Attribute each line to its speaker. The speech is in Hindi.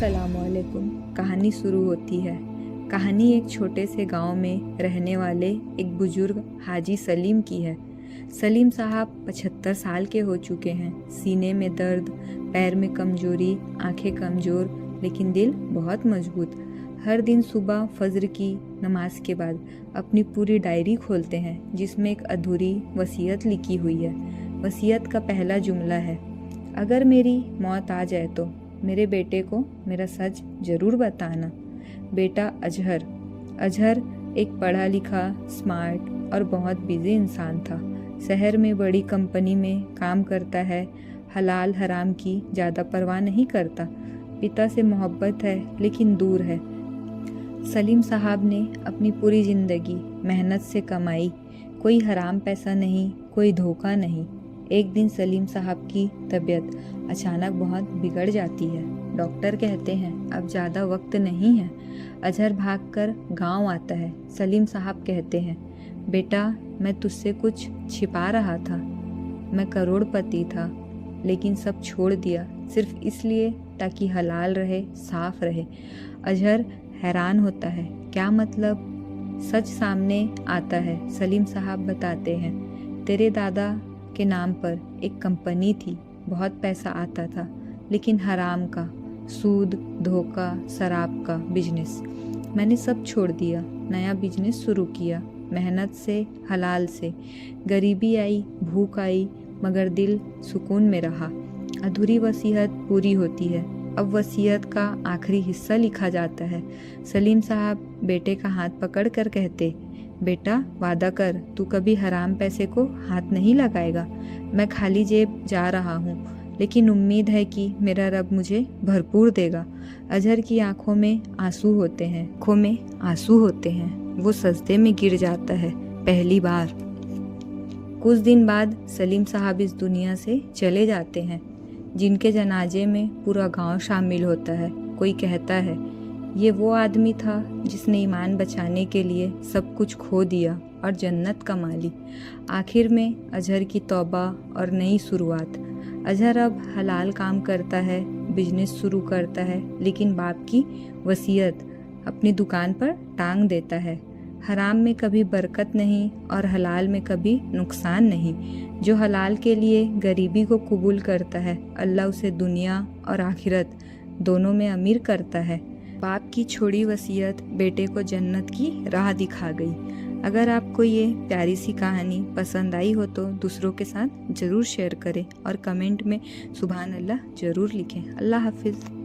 Speaker 1: अस्सलामुअलैकुम। कहानी शुरू होती है। कहानी एक छोटे से गांव में रहने वाले एक बुजुर्ग हाजी सलीम की है। सलीम साहब 75 साल के हो चुके हैं। सीने में दर्द, पैर में कमजोरी, आंखें कमजोर, लेकिन दिल बहुत मजबूत। हर दिन सुबह फजर की नमाज के बाद अपनी पूरी डायरी खोलते हैं, जिसमें एक अधूरी वसीयत लिखी हुई है। वसीयत का पहला जुमला है, अगर मेरी मौत आ जाए तो मेरे बेटे को मेरा सच जरूर बताना। बेटा अजहर एक पढ़ा लिखा, स्मार्ट और बहुत बिजी इंसान था। शहर में बड़ी कंपनी में काम करता है। हलाल हराम की ज़्यादा परवाह नहीं करता। पिता से मोहब्बत है लेकिन दूर है। सलीम साहब ने अपनी पूरी ज़िंदगी मेहनत से कमाई। कोई हराम पैसा नहीं, कोई धोखा नहीं। एक दिन सलीम साहब की तबीयत अचानक बहुत बिगड़ जाती है। डॉक्टर कहते हैं अब ज़्यादा वक्त नहीं है। अजहर भागकर गांव आता है। सलीम साहब कहते हैं, बेटा मैं तुझसे कुछ छिपा रहा था। मैं करोड़पति था लेकिन सब छोड़ दिया सिर्फ इसलिए ताकि हलाल रहे, साफ रहे। अजहर हैरान होता है, क्या मतलब? सच सामने आता है। सलीम साहब बताते हैं, तेरे दादा के नाम पर एक कंपनी थी, बहुत पैसा आता था, लेकिन हराम का, सूद, धोखा, शराब का बिजनेस। मैंने सब छोड़ दिया, नया बिजनेस शुरू किया, मेहनत से, हलाल से। गरीबी आई, भूख आई, मगर दिल सुकून में रहा। अधूरी वसीयत पूरी होती है। अब वसीयत का आखिरी हिस्सा लिखा जाता है। सलीम साहब बेटे का हाथ पकड़ कर कहते, बेटा वादा कर, तू कभी हराम पैसे को हाथ नहीं लगाएगा। मैं खाली जेब जा रहा हूँ, लेकिन उम्मीद है कि मेरा रब मुझे भरपूर देगा। अजहर की आंखों में आंसू होते हैं। वो सजदे में गिर जाता है पहली बार। कुछ दिन बाद सलीम साहब इस दुनिया से चले जाते हैं, जिनके जनाजे में पूरा गांव शामिल होता है। कोई कहता है, ये वो आदमी था जिसने ईमान बचाने के लिए सब कुछ खो दिया और जन्नत कमा ली। आखिर में अजहर की तौबा और नई शुरुआत। अजहर अब हलाल काम करता है, बिजनेस शुरू करता है, लेकिन बाप की वसीयत अपनी दुकान पर टांग देता है। हराम में कभी बरकत नहीं और हलाल में कभी नुकसान नहीं। जो हलाल के लिए गरीबी को कबूल करता है, अल्लाह उसे दुनिया और आखिरत दोनों में अमीर करता है। बाप की छोड़ी वसीयत बेटे को जन्नत की राह दिखा गई। अगर आपको ये प्यारी सी कहानी पसंद आई हो तो दूसरों के साथ ज़रूर शेयर करें और कमेंट में सुभान अल्लाह ज़रूर लिखें। अल्लाह हाफिज़।